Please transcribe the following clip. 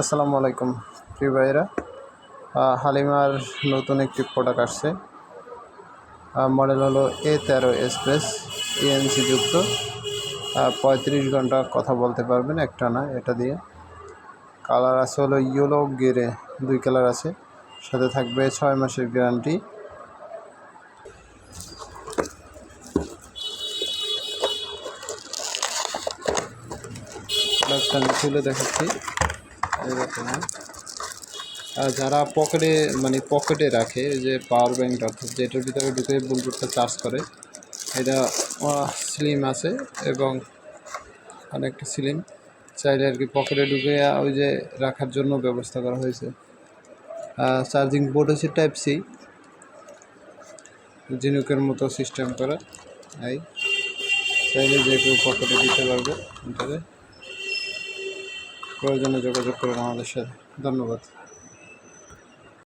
আসসালামু আলাইকুম প্রিয় ভাইরা। হালিমার নতুন একটি প্রোডাক্ট আসছে। মডেল হলো A13 এক্সপ্রেস ENC যুক্ত। 35 ঘন্টা কথা বলতে পারবেন একটানা এটা দিয়ে। কালার আছে হলো ইয়েলো গ্রে, 2 কালার আছে, সাথে থাকবে 6 মাসের গ্যারান্টি। প্রোডাক্টটা আমি খুলে দেখাচ্ছি। যারা পকেটে রাখে, যে পাওয়ার ব্যাঙ্কটা অর্থাৎ যেটার ভিতরে ঢুকে ব্লুটুথটা চার্জ করে, এটা স্লিম আছে এবং অনেকটা স্লিম, চাইলে আর কি পকেটে ঢুকে ওই যে রাখার জন্য ব্যবস্থা করা হয়েছে। চার্জিং পোর্ট হচ্ছে টাইপ সি, জিনুকের মতো সিস্টেম করা, এই চাইলে যে কেউ পকেটে দিতে পারবে। প্রয়োজনে যোগাযোগ করুন আমাদের সাথে। ধন্যবাদ।